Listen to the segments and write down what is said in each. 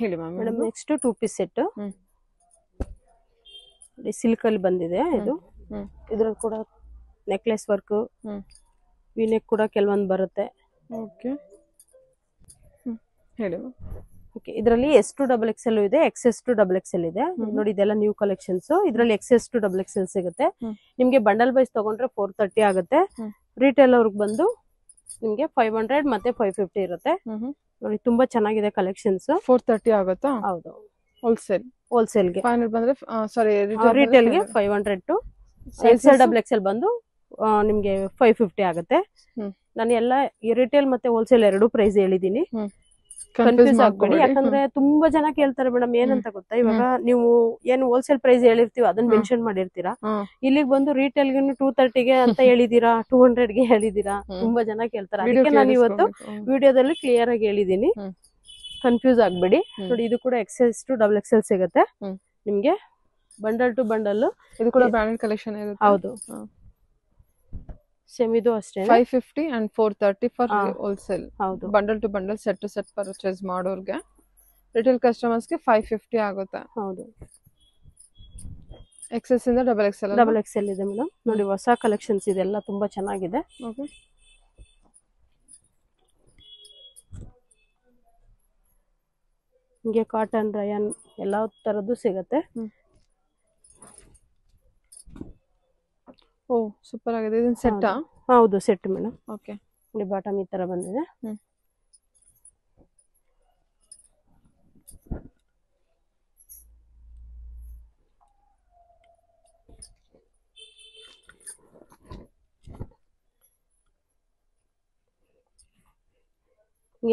ಹೇಳಿ ma'am. Madam next 2 piece set silk ಅಲ್ಲಿ ಬಂದಿದೆ ಇದು. ಇದ್ರಲ್ಲಿ ಕೂಡ ನೆಕ್ಲೆಸ್ ವರ್ಕ್ ವಿನೆಕ್ ಕೂಡ ಕೆಲವೊಂದು ಬರುತ್ತೆ. ಓಕೆ ಹೇಳಿ. ಓಕೆ, ಇದರಲ್ಲಿ S2 XXL ಇದೆ, XS2 XXL ಇದೆ. ನೋಡಿ ಇದೆಲ್ಲ ನ್ಯೂ ಕಲೆಕ್ಷನ್ಸ್. ಇದರಲ್ಲಿ XS2 XXL ಸಿಗುತ್ತೆ. ನಿಮ್ಗೆ ಬಂಡಲ್ ವೈಸ್ ತಗೊಂಡ್ರೆ 430 ಆಗುತ್ತೆ. ರಿಟೇಲ್ ಅವ್ರಿಗೆ ಬಂದು ನಿಮ್ಗೆ 500 ಮತ್ತೆ 550 ಇರುತ್ತೆ. ನೋಡಿ ತುಂಬಾ ಚೆನ್ನಾಗಿದೆ ಕಲೆಕ್ಷನ್ಸ್. 430 ಆಗುತ್ತಾ? ಹೌದು, ಹೋಲ್ಸೇಲ್ಗೆ 500 ಬಂದ್ರೆ ಸಾರಿ ರಿಟೇಲ್ಗೆ 500 ಟು XL ಬಂದು ನಿಮ್ಗೆ 550 ಆಗುತ್ತೆ. ನಾನು ಎಲ್ಲ ರಿಟೇಲ್ ಮತ್ತೆ ಹೋಲ್ಸೇಲ್ ಎರಡು ಪ್ರೈಸ್ ಹೇಳಿದೀನಿ. ಕನ್ಫ್ಯೂಸ್ ಆಗ್ಬೇಡಿ, ಯಾಕಂದ್ರೆ ತುಂಬಾ ಜನ ಕೇಳ್ತಾರೆ ಮೇಡಮ್ ಏನಂತ ಗೊತ್ತಾ, ಇವಾಗ ನೀವು ಏನು ಹೋಲ್ಸೇಲ್ ಪ್ರೈಸ್ ಹೇಳಿರ್ತೀವಿ ಅದನ್ನ ಮೆನ್ಷನ್ ಮಾಡಿರ್ತೀರಾ, ಇಲ್ಲಿಗೆ ಬಂದು ರಿಟೇಲ್ ಗೆ 230 ಅಂತ ಹೇಳಿದೀರಾ, 200 ಹೇಳಿದೀರಾ, ತುಂಬಾ ಜನ ಕೇಳ್ತಾರೆ. ಅದಕ್ಕೆ ನಾನು ಇವತ್ತು ವಿಡಿಯೋದಲ್ಲಿ ಕ್ಲಿಯರ್ ಆಗಿ ಹೇಳಿದೀನಿ, ಕನ್ಫ್ಯೂಸ್ ಆಗ್ಬೇಡಿ. ನೋಡಿ ಇದು ಕೂಡ XS2 XXL ಸಿಗುತ್ತೆ ನಿಮ್ಗೆ, ಬಂಡಲ್ ಟು ಬಂಡಲ್. ಇದು ಕೂಡ ಬ್ರಾಂಡೆಡ್ ಕಲೆಕ್ಷನ್ ಇರುತ್ತೆ. ಹೌದು, ಸೇಮ್ ಇದು ಅಷ್ಟೇ. 550 and 430 ಫಾರ್ ಹೋಲ್ಸೇಲ್. ಹೌದು, bundle to bundle set to set purchase ಮಾಡೋರ್ಗೆ, ರಿಟೇಲ್ ಕಸ್ಟಮರ್ಸ್ ಗೆ 550 ಆಗುತ್ತೆ. ಹೌದು, XS ಇಂದ XXL ಇದೆ ಮೇಡಮ್. ನೋಡಿ ಹೊಸ ಕಲೆಕ್ಷನ್ಸ್ ಇದೆಲ್ಲ ತುಂಬಾ ಚೆನ್ನಾಗಿದೆ. ಓಕೆ, ನಿಮಗೆ ಕಾಟನ್ ರಯಾನ್ ಎಲ್ಲಾ ತರದ್ದು ಸಿಗುತ್ತೆ. ಓ ಸೂಪರ್ ಆಗಿದೆ. ಇದನ್ನ ಸೆಟ್? ಹೌದು, ಸೆಟ್ ಮೇಡಮ್. ಓಕೆ, ನೋಡಿ ಬಾಟಮ್ ಈ ತರ ಬಂದಿದೆ.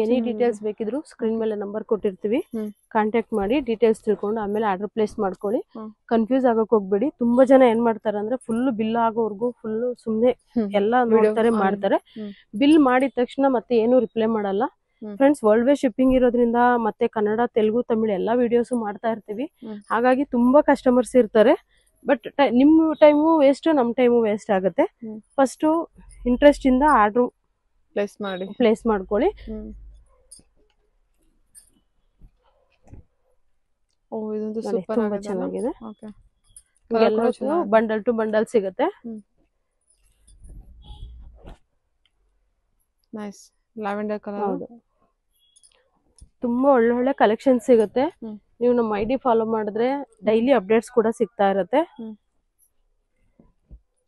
ಎನಿ ಡೀಟೇಲ್ಸ್ ಬೇಕಿದ್ರು ಸ್ಕ್ರೀನ್ ಮೇಲೆ ನಂಬರ್ ಕೊಟ್ಟಿರ್ತೀವಿ, ಕಾಂಟ್ಯಾಕ್ಟ್ ಮಾಡಿ ಡೀಟೇಲ್ಸ್ ತಿಳ್ಕೊಂಡು ಆಮೇಲೆ ಆರ್ಡರ್ ಪ್ಲೇಸ್ ಮಾಡ್ಕೊಳ್ಳಿ. ಕನ್ಫ್ಯೂಸ್ ಆಗಕ್ ಹೋಗ್ಬೇಡಿ. ತುಂಬಾ ಜನ ಏನ್ ಮಾಡ್ತಾರೆ ಅಂದ್ರೆ ಫುಲ್ ಬಿಲ್ ಆಗೋವರೆಗೂ ಫುಲ್ ಸುಮ್ನೆ ಎಲ್ಲ ನೋಡ್ತಾರೆ ಮಾಡ್ತಾರೆ. ಬಿಲ್ ಮಾಡಿದ ತಕ್ಷಣ ಮತ್ತೆ ಏನು ರಿಪ್ಲೈ ಮಾಡಲ್ಲ. ಫ್ರೆಂಡ್ಸ್, ವರ್ಲ್ಡ್ ವೈಡ್ ಶಿಪ್ಪಿಂಗ್ ಇರೋದ್ರಿಂದ ಮತ್ತೆ ಕನ್ನಡ, ತೆಲುಗು, ತಮಿಳು ಎಲ್ಲಾ ವಿಡಿಯೋಸ್ ಮಾಡ್ತಾ ಇರ್ತೀವಿ. ಹಾಗಾಗಿ ತುಂಬಾ ಕಸ್ಟಮರ್ಸ್ ಇರ್ತಾರೆ. ಬಟ್ ನಿಮ್ ಟೈಮು ವೇಸ್ಟ್, ನಮ್ ಟೈಮು ವೇಸ್ಟ್ ಆಗುತ್ತೆ. ಫಸ್ಟ್ ಇಂಟ್ರೆಸ್ಟ್ ಇಂದ ಆರ್ಡರ್ ಪ್ಲೇಸ್ ಮಾಡ್ಕೊಳ್ಳಿ. ಓ ಇದೊಂದು ಸೂಪರ್ ತುಂಬಾ ಚೆನ್ನಾಗಿದೆ. ಓಕೆ, ಬಂಡಲ್ ಟು ಬಂಡಲ್ ಸಿಗುತ್ತೆ. Nice lavender colour. ಹೌದು, ತುಂಬಾ ಒಳ್ಳೊಳ್ಳೆ ಕಲೆಕ್ಷನ್ ಸಿಗುತ್ತೆ. ನೀವು ನಮ್ಮ ID ಫಾಲೋ ಮಾಡಿದ್ರೆ ಡೈಲಿ ಅಪ್ಡೇಟ್ಸ್ ಕೂಡ ಸಿಗ್ತಾ ಇರುತ್ತೆ.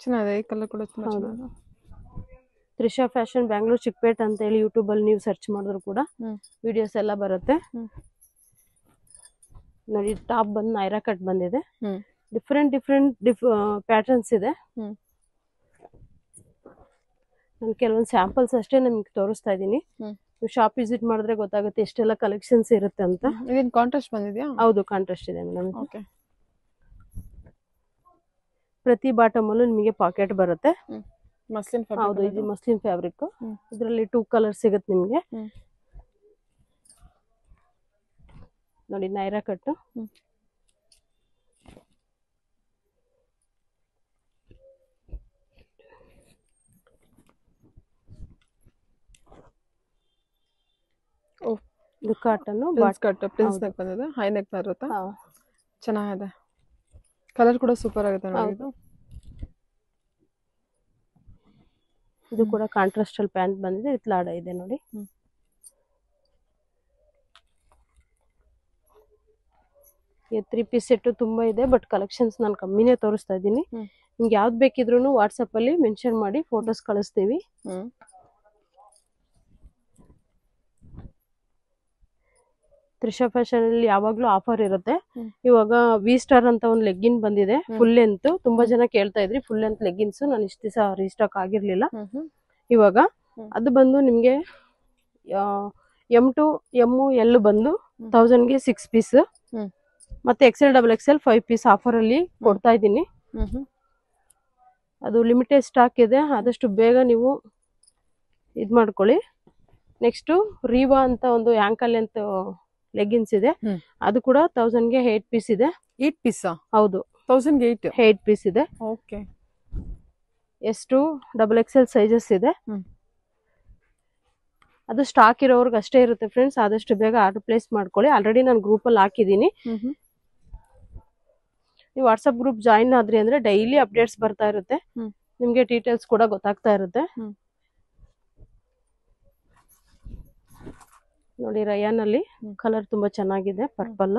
ಚೆನ್ನಾಗಿದೆ, ಈ ಕಲರ್ ಕೂಡ ತುಂಬಾ ಚೆನ್ನಾಗಿದೆ. ತ್ರಿಷಾ ಫ್ಯಾಷನ್ ಬ್ಯಾಂಗ್ಳೂರ್ ಚಿಕ್ಪೇಟ್ ಅಂತ ಹೇಳಿ ಯೂಟ್ಯೂಬ್ ಅಲ್ಲಿ ನೀವು ಸರ್ಚ್ ಮಾಡಿದ್ರು ಕೂಡ ವಿಡಿಯೋಸ್ ಎಲ್ಲ ಬರುತ್ತೆ. ನೋಡಿ ಟಾಪ್ ಬಂದು ನೈರಾ ಕಟ್ ಬಂದಿದೆ. ಡಿಫ್ರೆಂಟ್ ಪ್ಯಾಟರ್ನ್ಸ್ ಇದೆ. ನಾನು ಕೆಲವೊಂದು ಸ್ಯಾಂಪಲ್ಸ್ ಅಷ್ಟೇ ನಿಮ್ಗೆ ತೋರಿಸ್ತಾ ಇದ್ದೀನಿ. ನೀವು ಶಾಪ್ ವಿಸಿಟ್ ಮಾಡಿದ್ರೆ ಗೊತ್ತಾಗುತ್ತೆ ಎಷ್ಟೆಲ್ಲ ಕಲೆಕ್ಷನ್ಸ್ ಇರುತ್ತೆ ಅಂತ. ಇದೇನು ಕಾಂಟ್ರಾಸ್ಟ್ ಬಂದಿದ್ಯಾ? ಹೌದು, ಕಾಂಟ್ರಾಸ್ಟ್ ಇದೆ ಮೇಡಮ್. ಓಕೆ, ಪ್ರತಿ ಬಾಟಮ್ ಅಲ್ಲೂ ನಿಮಗೆ ಪಾಕೆಟ್ ಬರುತ್ತೆ. Muslin fabric. ಹೌದು, ಇದು ಮಸ್ಲಿನ್ ಫ್ಯಾಬ್ರಿಕ್. ಇದರಲ್ಲಿ 2 ಕಲರ್ ಸಿಗುತ್ತೆ ನಿಮಗೆ. ನೋಡಿ ನೈರಾ ಕಟ್. ಓ ಇದು ಕಾಟನ್ ಕಟ್ ಪ್ರಿನ್ಸ್ ನೆಕ್ ಬಂದಿದೆ. ಹೈ ನೆಕ್ ಬರುತ್ತಾ? ಚೆನ್ನಾಗಿದೆ. ಕಲರ್ ಕೂಡ ಸೂಪರ್ ಆಗುತ್ತೆ ನೋಡಿ. ಇದು ಕೂಡ ಕಾಂಟ್ರಾಸ್ಟ್ ಅಲ್ಲಿ ಪ್ಯಾಂಟ್ ಬಂದಿದೆ. ವಿತ್ ಲಾಡ ಇದೆ ನೋಡಿ. ಈ 3 ಪೀಸ್ ಸೆಟ್ ತುಂಬಾ ಇದೆ, ಬಟ್ ಕಲೆಕ್ಷನ್ಸ್ ನಾನು ಕಮ್ಮಿನೇ ತೋರಿಸ್ತಾ ಇದ್ದೀನಿ. ನಿಮ್ಗೆ ಯಾವ್ದು ಬೇಕಿದ್ರು ವಾಟ್ಸಪ್ ಅಲ್ಲಿ ಮೆನ್ಷನ್ ಮಾಡಿ ಫೋಟೋಸ್ ಕಳಿಸ್ತೀವಿ. ತ್ರಿಷಾ ಫ್ಯಾಷನ್ ಅಲ್ಲಿ ಯಾವಾಗ್ಲೂ ಆಫರ್ ಇರುತ್ತೆ. ಇವಾಗ ವಿ ಸ್ಟಾರ್ ಅಂತ ಒಂದು ಲೆಗ್ಗಿನ್ ಬಂದಿದೆ, ಫುಲ್ ಲೆಂತ್. ತುಂಬಾ ಜನ ಕೇಳ್ತಾ ಇದ್ರಿ ಫುಲ್ ಲೆಂತ್ ಲೆಗ್ಗಿನ್ಸ್. ನಾನು ಇಷ್ಟು ದಿವಸ ರೀಸ್ಟಾಕ್ ಆಗಿರ್ಲಿಲ್ಲ. ಇವಾಗ ಅದು ಬಂದು ನಿಮ್ಗೆ M to M L ಬಂದು 1000 ಗೆ 6 ಪೀಸ್, ಮತ್ತೆ XL XXL 5 ಪೀಸ್ ಆಫರ್ ಅಲ್ಲಿ ಕೊಡ್ತಾ ಇದ್ದೀನಿ. ಅದು ಲಿಮಿಟೆಡ್ ಸ್ಟಾಕ್ ಇದೆ, ಆದಷ್ಟು ಬೇಗ ನೀವು ಇದ್ ಮಾಡ್ಕೊಳ್ಳಿ. ನೆಕ್ಸ್ಟ್ ರೀವಾ ಅಂತ ಒಂದು ಆಂಕಲ್ ಲೆಂತ್ ಲೆಗ್ಗಿನ್ಸ್ ಇದೆ. ಅದು ಕೂಡ 1000 ಗೆ 8 ಪೀಸ್ ಇದೆ. 8 ಪೀಸ್? ಹೌದು, 1000 ಗೆ 8 ಪೀಸ್ ಇದೆ. ಓಕೆ, S2 XXL ಸೈಜಸ್ ಇದೆ. ಅದು ಸ್ಟಾಕ್ ಇರೋರ್ಗೆ ಅಷ್ಟೇ ಇರುತ್ತೆ ಫ್ರೆಂಡ್ಸ್. ಆದಷ್ಟು ಬೇಗ ಆರ್ಡರ್ ಪ್ಲೇಸ್ ಮಾಡ್ಕೊಳ್ಳಿ. ಆಲ್ರೆಡಿ ನಾನು ಗ್ರೂಪಲ್ಲಿ ಹಾಕಿದ್ದೀನಿ. ನೀವು ವಾಟ್ಸಪ್ ಗ್ರೂಪ್ ಜಾಯಿನ್ ಆದ್ರಿ ಅಂದ್ರೆ ಡೈಲಿ ಅಪ್ಡೇಟ್ಸ್ ಬರ್ತಾ ಇರುತ್ತೆ, ನಿಮ್ಗೆ ಡೀಟೇಲ್ಸ್ ಕೂಡ ಗೊತ್ತಾಗ್ತಾ ಇರುತ್ತೆ. ನೋಡಿ ರಯಾನ್ ಅಲ್ಲಿ ಕಲರ್ ತುಂಬಾ ಚೆನ್ನಾಗಿದೆ, ಪರ್ಪಲ್.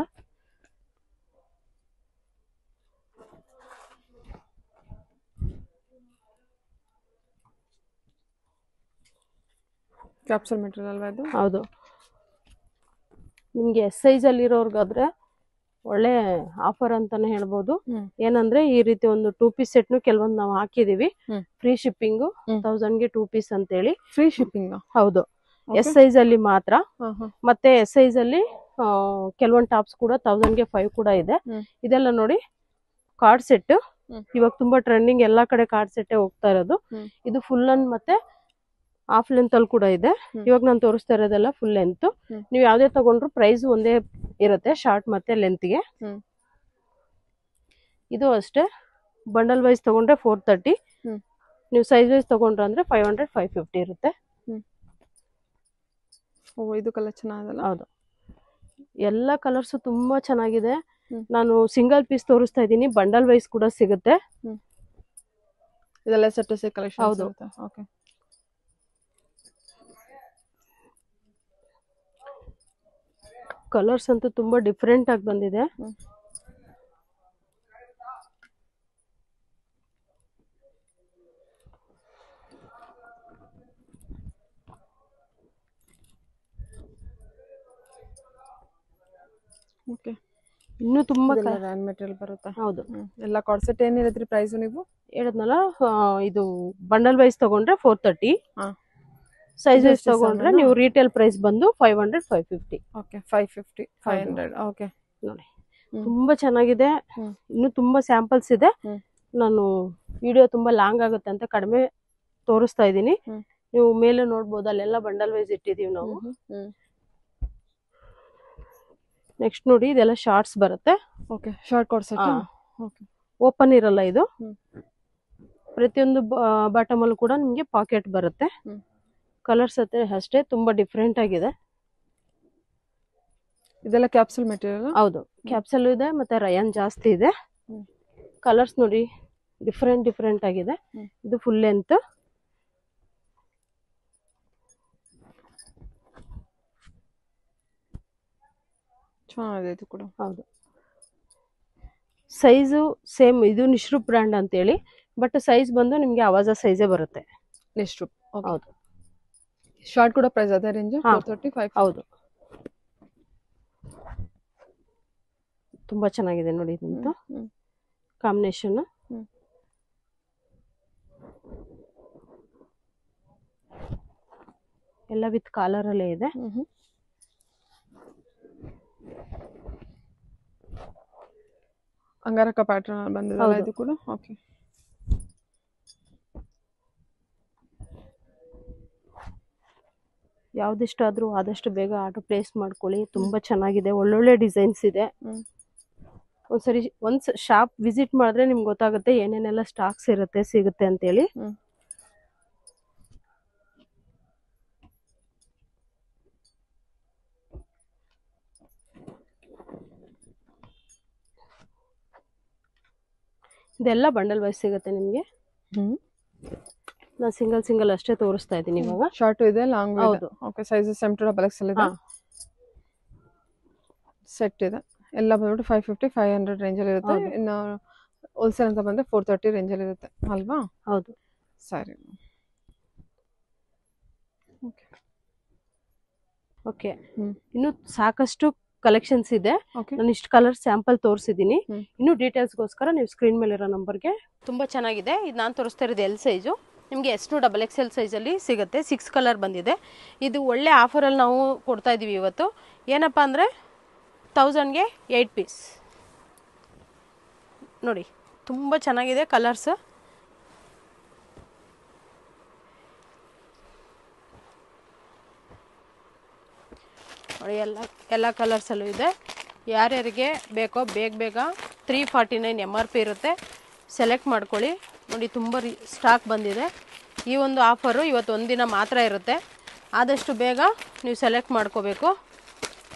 ಕ್ಯಾಪ್ಸೂಲ್ ಮೆಟೀರಿಯಲ್ ಅಲ್ವಾ ಇದು? ಹೌದು. ನಿಮ್ಗೆ ಎಸ್ ಸೈಜ್ ಅಲ್ಲಿ ಇರೋರ್ಗಾದ್ರೆ ಒಳ್ಳೆ ಆಫರ್ ಅಂತಾನೆ ಹೇಳ್ಬೋದು. ಏನಂದ್ರೆ ಈ ರೀತಿ ಒಂದು 2 ಪೀಸ್ ಸೆಟ್ ಕೆಲವೊಂದು ನಾವು ಹಾಕಿದೀವಿ. ಫ್ರೀ ಶಿಪ್ಪಿಂಗ್ 1000 ಗೆ 2 ಪೀಸ್ ಅಂತ ಹೇಳಿ. Free shipping? ಹೌದು. ಎಸ್ ಸೈಜ್ ಅಲ್ಲಿ ಮಾತ್ರ. ಮತ್ತೆ ಎಸ್ ಸೈಜ್ ಅಲ್ಲಿ ಕೆಲವೊಂದು ಟಾಪ್ಸ್ ಕೂಡ 1000 ಗೆ 5 ಕೂಡ ಇದೆ. ಇದೆಲ್ಲ ನೋಡಿ ಕಾರ್ಡ್ ಸೆಟ್. ಇವಾಗ ತುಂಬಾ ಟ್ರೆಂಡಿಂಗ್, ಎಲ್ಲಾ ಕಡೆ ಕಾರ್ಡ್ ಸೆಟ್ ಹೋಗ್ತಾ ಇರೋದು. ಇದು ಫುಲ್ ಲೆಂತ್ ಮತ್ತೆ ಹಾಫ್ ಲೆಂತ್ ಅಲ್ಲಿ ಕೂಡ ಇದೆ. ಇವಾಗ ನಾನು ತೋರಿಸ್ತಾ ಇರೋದೆಲ್ಲ ಫುಲ್ ಲೆಂತ್. ನೀವು ಯಾವ್ದೇ ತಗೊಂಡ್ರು ಪ್ರೈಸ್ ಒಂದೇ ಇರುತ್ತೆ, ಶಾರ್ಟ್ ಮತ್ತೆ ಲೆಂತ್ ಗೆ. ಇದು ಅಷ್ಟೇ, ಬಂಡಲ್ ವೈಸ್ ತಗೊಂಡ್ರೆ 430. ನೀವು ಸೈಜ್ ವೈಸ್ ತಗೊಂಡ್ರೆ ಅಂದ್ರೆ 500 550 ಇರುತ್ತೆ. ಇದು ಕಲರ್ ಚೆನ್ನಾಗಲ್ಲ? ಹೌದು, ಎಲ್ಲ ಕಲರ್ಸ್ ತುಂಬಾ ಚೆನ್ನಾಗಿದೆ. ನಾನು ಸಿಂಗಲ್ ಪೀಸ್ ತೋರಿಸ್ತಾ ಇದ್ದೀನಿ, ಬಂಡಲ್ ವೈಸ್ ಕೂಡ ಸಿಗುತ್ತೆ. ಇದೆಲ್ಲ ಸೆಟ್ ಕಲೆಕ್ಷನ್? ಹೌದು. ಓಕೆ. ಕಲರ್ಸ್ ಅಂತೂ ತುಂಬಾ ಡಿಫ್ರೆಂಟ್ ಆಗಿ ಬಂದಿದೆ. ಓಕೆ. ಇನ್ನು ತುಂಬಾ ರಯಾನ್ ಮೆಟೀರಿಯಲ್ ಬರುತ್ತೆ? ಹೌದು. ಎಲ್ಲ ಕಾರ್ಡ್ ಸೆಟ್ ಏನ್ ಹೇಳಿದ್ರಿ ಪ್ರೈಸ್ ನೀವು? ಹೇಳಿದ್ನಲ್ಲ, ಇದು ಬಂಡಲ್ ವೈಸ್ ತಗೊಂಡ್ರೆ 430. ಸೈಜ್ ವೈಸ್ ತಗೊಂಡ್ರೆ ನೀವು ರಿಟೇಲ್ ಪ್ರೈಸ್ ಬಂದು 500 550. ಓಕೆ, 550 500. ಓಕೆ. ನೋಡಿ ತುಂಬಾ ಚೆನ್ನಾಗಿದೆ. ಇನ್ನು ತುಂಬಾ ಸ್ಯಾಂಪಲ್ಸ್ ಇದೆ. ನಾನು ವಿಡಿಯೋ ತುಂಬಾ ಲಾಂಗ್ ಆಗುತ್ತೆ ಅಂತ ಕಡಿಮೆ ತೋರಿಸ್ತಾ ಇದ್ದೀನಿ. ನೀವು ಮೇಲೆ ನೋಡ್ಬೋದು, ಅಲ್ಲೆಲ್ಲ ಬಂಡಲ್ ವೈಸ್ ಇಟ್ಟಿದೀವಿ ನಾವು. ನೆಕ್ಸ್ಟ್ ನೋಡಿ, ಇದೆಲ್ಲ ಶಾರ್ಟ್ಸ್ ಬರುತ್ತೆ. Okay, short card set. Okay, open ಇರಲ್ಲ ಇದು. ಪ್ರತಿಯೊಂದು ಬಾಟಮ್ ಅಲ್ಲೂ ಕೂಡ ನಿಮ್ಗೆ ಪಾಕೆಟ್ ಬರುತ್ತೆ. ಕಲರ್ಸ್ ಅಷ್ಟೇ ತುಂಬಾ ಡಿಫ್ರೆಂಟ್ ಆಗಿದೆ. ಇದೆಲ್ಲ ಕ್ಯಾಪ್ಸೂಲ್ ಮೆಟೀರಿಯಲ್? ಹೌದು, ಕ್ಯಾಪ್ಸೂಲ್ ಇದೆ ಮತ್ತೆ ರಯಾನ್ ಜಾಸ್ತಿ ಇದೆ. ಕಲರ್ಸ್ ನೋಡಿ ಡಿಫ್ರೆಂಟ್ ಆಗಿದೆ. ಇದು ಫುಲ್ ಲೆಂತ್. ಚೆನ್ನಾಗಿದೆ ಇದು ಕೂಡ. ಹೌದು, ಸೈಜು ಸೇಮ್. ಇದು ನಿಶ್ರೂಪ್ ಬ್ರ್ಯಾಂಡ್ ಅಂತ ಹೇಳಿ, ಬಟ್ ಸೈಜ್ ಬಂದು ನಿಮ್ಗೆ ಅವಾಜ ಸೈಜೇ ಬರುತ್ತೆ. ನಿಶ್ರೂಪ್? ಹೌದು. ಶಾರ್ಟ್ ಕೂಡ ಪ್ರೈಸ್ ಅದೇ ರೇಂಜ್? 435? ಹೌದು. ತುಂಬಾ ಚೆನ್ನಾಗಿದೆ ನೋಡಿ, ಇದಂತೂ ಕಾಂಬಿನೇಷನ್. ಎಲ್ಲ ವಿತ್ ಕಾಲರ್ ಅಲ್ಲೇ ಇದೆ. ಅಂಗಾರಕ ಪ್ಯಾಟರ್ನ್ ಬಂದಿದೆ ಇದು ಕೂಡ. ಓಕೆ. ಯಾವ್ದಿಷ್ಟಾದ್ರೂ ಆದಷ್ಟು ಬೇಗ ಆರ್ಡರ್ ಪ್ಲೇಸ್ ಮಾಡ್ಕೊಳ್ಳಿ. ತುಂಬಾ ಚೆನ್ನಾಗಿದೆ, ಒಳ್ಳೊಳ್ಳೆ ಡಿಸೈನ್ಸ್ ಇದೆ. ಒಂದ್ಸರಿ ಒಂದ್ ಶಾಪ್ ವಿಸಿಟ್ ಮಾಡಿದ್ರೆ ನಿಮ್ಗೆ ಗೊತ್ತಾಗುತ್ತೆ ಏನೇನೆಲ್ಲ ಸ್ಟಾಕ್ಸ್ ಇರುತ್ತೆ, ಸಿಗುತ್ತೆ ಅಂತೇಳಿ. ಇದೆಲ್ಲ ಬಂಡಲ್ ವೈಸ್ ಸಿಗುತ್ತೆ ನಿಮ್ಗೆ. ನಾನು ಸಿಂಗಲ್ ಅಷ್ಟೇ ತೋರಿಸ್ತಾ ಇದ್ದೀನಿ ಇವಾಗ. ಶಾರ್ಟ್ ಇದೆ, ಲಾಂಗ್ ಇದೆ. Okay, sizes M to XL ಇದೆ. ಸೆಟ್ ಇದೆ ಎಲ್ಲ ಬಂದ್ಬಿಟ್ಟು 550 500 ರೇಂಜ್ ಅಲ್ಲಿ ಇರುತ್ತೆ. ಇನ್ನು ಹೋಲ್ಸೇಲ್ ಅಂತ ಬಂದ್ರೆ 430 ರೇಂಜ್ ಅಲ್ಲಿ ಇರುತ್ತೆ ಅಲ್ವಾ? ಹೌದು. ಸರಿ. ಓಕೆ, ಇನ್ನು ಸಾಕಷ್ಟು ಕಲೆಕ್ಷನ್ಸ್ ಇದೆ. ನಾನು ಇಷ್ಟು ಕಲರ್ ಸ್ಯಾಂಪಲ್ ತೋರಿಸಿದ್ದೀನಿ. ಇನ್ನು ಡೀಟೇಲ್ಸ್ಗೋಸ್ಕರ ನೀವು ಸ್ಕ್ರೀನ್ ಮೇಲೆ ಇರೋ ನಂಬರ್ಗೆ. ತುಂಬಾ ಚೆನ್ನಾಗಿದೆ. ಇದು ನಾನು ತೋರಿಸ್ತಾ ಇರೋದು ಎಲ್ ಸೈಜು. ನಿಮಗೆ S to XXL ಸೈಜಲ್ಲಿ ಸಿಗುತ್ತೆ. 6 ಕಲರ್ ಬಂದಿದೆ. ಇದು ಒಳ್ಳೆ ಆಫರಲ್ಲಿ ನಾವು ಕೊಡ್ತಾ ಇದ್ದೀವಿ ಇವತ್ತು. ಏನಪ್ಪ ಅಂದರೆ 1000 ಗೆ 8 ಪೀಸ್ ನೋಡಿ. ತುಂಬ ಚೆನ್ನಾಗಿದೆ ಕಲರ್ಸ್. ನೋಡಿ, ಎಲ್ಲ ಕಲರ್ಸಲ್ಲೂ ಇದೆ. ಯಾರ್ಯಾರಿಗೆ ಬೇಕೋ ಬೇಗ 349 MRP ಇರುತ್ತೆ. ಸೆಲೆಕ್ಟ್ ಮಾಡ್ಕೊಳ್ಳಿ. ನೋಡಿ, ತುಂಬ ಸ್ಟಾಕ್ ಬಂದಿದೆ. ಈ ಒಂದು ಆಫರು ಇವತ್ತು ಒಂದಿನ ಮಾತ್ರ ಇರುತ್ತೆ. ಆದಷ್ಟು ಬೇಗ ನೀವು ಸೆಲೆಕ್ಟ್ ಮಾಡ್ಕೋಬೇಕು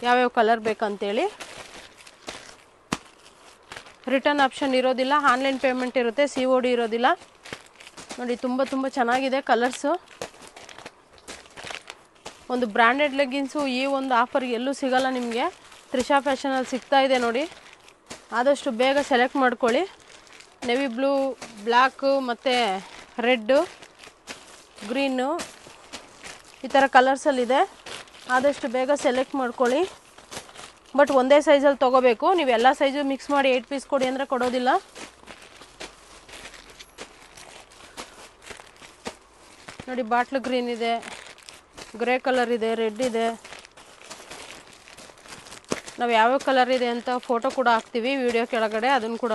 ಯಾವ್ಯಾವ ಕಲರ್ ಬೇಕಂತೇಳಿ. ರಿಟರ್ನ್ ಆಪ್ಷನ್ ಇರೋದಿಲ್ಲ, ಆನ್ಲೈನ್ ಪೇಮೆಂಟ್ ಇರುತ್ತೆ, COD ಇರೋದಿಲ್ಲ. ನೋಡಿ ತುಂಬ ಚೆನ್ನಾಗಿದೆ ಕಲರ್ಸು. ಒಂದು ಬ್ರ್ಯಾಂಡೆಡ್ ಲೆಗ್ಗಿನ್ಸು ಈ ಒಂದು ಆಫರ್ ಎಲ್ಲೂ ಸಿಗಲ್ಲ ನಿಮಗೆ, ತ್ರಿಷಾ ಫ್ಯಾಷನಲ್ಲಿ ಸಿಗ್ತಾ ಇದೆ ನೋಡಿ. ಆದಷ್ಟು ಬೇಗ ಸೆಲೆಕ್ಟ್ ಮಾಡ್ಕೊಳ್ಳಿ. ನೆವಿ ಬ್ಲೂ, ಬ್ಲ್ಯಾಕು ಮತ್ತು ರೆಡ್ಡು, ಗ್ರೀನು ಈ ಥರ ಕಲರ್ಸಲ್ಲಿದೆ. ಆದಷ್ಟು ಬೇಗ ಸೆಲೆಕ್ಟ್ ಮಾಡ್ಕೊಳ್ಳಿ. ಬಟ್ ಒಂದೇ ಸೈಜಲ್ಲಿ ತೊಗೋಬೇಕು. ನೀವು ಎಲ್ಲ ಸೈಜು ಮಿಕ್ಸ್ ಮಾಡಿ 8 ಪೀಸ್ ಕೊಡಿ ಅಂದರೆ ಕೊಡೋದಿಲ್ಲ. ನೋಡಿ ಬಾಟ್ಲು ಗ್ರೀನ್ ಇದೆ, ಗ್ರೇ ಕಲರ್ ಇದೆ, ರೆಡ್ ಇದೆ. ನಾವು ಯಾವ್ಯಾವ ಕಲರ್ ಇದೆ ಅಂತ ಫೋಟೋ ಕೂಡ ಹಾಕ್ತೀವಿ ವಿಡಿಯೋ ಕೆಳಗಡೆ, ಅದನ್ನು ಕೂಡ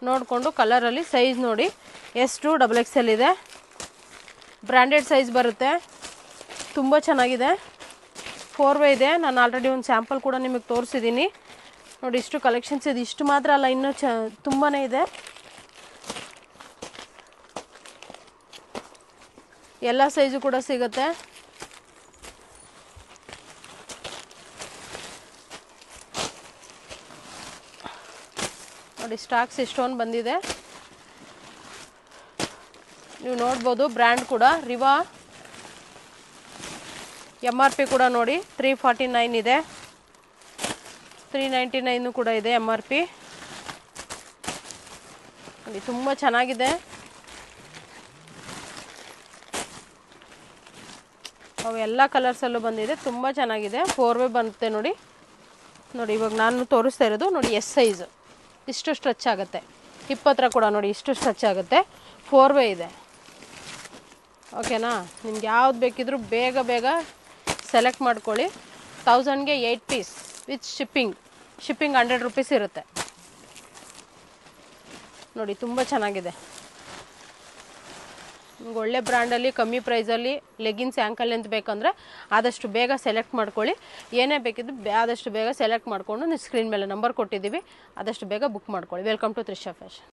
ನೋಡಿಕೊಂಡು ಕಲರಲ್ಲಿ ಸೈಜ್ ನೋಡಿ. S2 XXL ಇದೆ, ಬ್ರ್ಯಾಂಡೆಡ್ ಸೈಜ್ ಬರುತ್ತೆ, ತುಂಬ ಚೆನ್ನಾಗಿದೆ. 4 ಇದೆ. ನಾನು ಆಲ್ರೆಡಿ ಒಂದು ಸ್ಯಾಂಪಲ್ ಕೂಡ ನಿಮಗೆ ತೋರಿಸಿದ್ದೀನಿ ನೋಡಿ. ಇಷ್ಟು ಕಲೆಕ್ಷನ್ಸ್ ಇದೆ. ಇಷ್ಟು ಮಾತ್ರ ಅಲ್ಲ, ಇನ್ನೂ ತುಂಬಾ ಇದೆ. ಎಲ್ಲ ಸೈಜು ಕೂಡ ಸಿಗುತ್ತೆ. ನೋಡಿ ಸ್ಟಾಕ್ಸ್ ಇಷ್ಟೊಂದು ಬಂದಿದೆ, ನೀವು ನೋಡ್ಬೋದು. ಬ್ರ್ಯಾಂಡ್ ಕೂಡ ರಿವಾ, MRP ಕೂಡ ನೋಡಿ 349 ಇದೆ, 399 ಕೂಡ ಇದೆ MRP. ನೋಡಿ ತುಂಬ ಚೆನ್ನಾಗಿದೆ. ಅವು ಎಲ್ಲ ಕಲರ್ಸಲ್ಲೂ ಬಂದಿದೆ, ತುಂಬ ಚೆನ್ನಾಗಿದೆ. 4 ಬರುತ್ತೆ ನೋಡಿ. ಇವಾಗ ನಾನು ತೋರಿಸ್ತಾ ಇರೋದು ನೋಡಿ S ಸೈಜ್, ಇಷ್ಟು ಸ್ಟ್ರೆಚ್ ಆಗುತ್ತೆ. ಹಿಪ್ ಹತ್ರ ಕೂಡ ನೋಡಿ ಇಷ್ಟು ಸ್ಟ್ರೆಚ್ ಆಗುತ್ತೆ. 4 ಇದೆ. ಓಕೆನಾ? ನಿಮ್ಗೆ ಯಾವ್ದು ಬೇಕಿದ್ರೂ ಬೇಗ ಸೆಲೆಕ್ಟ್ ಮಾಡ್ಕೊಳ್ಳಿ. 1000ಗೆ 8 ಪೀಸ್ ವಿತ್ ಶಿಪ್ಪಿಂಗ್ 100 ರೂಪೀಸ್ ಇರುತ್ತೆ ನೋಡಿ. ತುಂಬ ಚೆನ್ನಾಗಿದೆ. ನಿಮ್ಗೆ ಒಳ್ಳೆ ಬ್ರ್ಯಾಂಡಲ್ಲಿ ಕಮ್ಮಿ ಪ್ರೈಸಲ್ಲಿ ಲೆಗಿನ್ಸ್ ಆ್ಯಂಕಲ್ ಲೆಂತ್ ಬೇಕಂದರೆ ಆದಷ್ಟು ಬೇಗ ಸೆಲೆಕ್ಟ್ ಮಾಡ್ಕೊಳ್ಳಿ. ಏನೇ ಬೇಕಿದ್ದು ಆದಷ್ಟು ಬೇಗ ಸೆಲೆಕ್ಟ್ ಮಾಡಿಕೊಂಡು ನೀವು ಸ್ಕ್ರೀನ್ ಮೇಲೆ ನಂಬರ್ ಕೊಟ್ಟಿದ್ದೀವಿ, ಆದಷ್ಟು ಬೇಗ ಬುಕ್ ಮಾಡ್ಕೊಳ್ಳಿ. Welcome to Trisha fashion.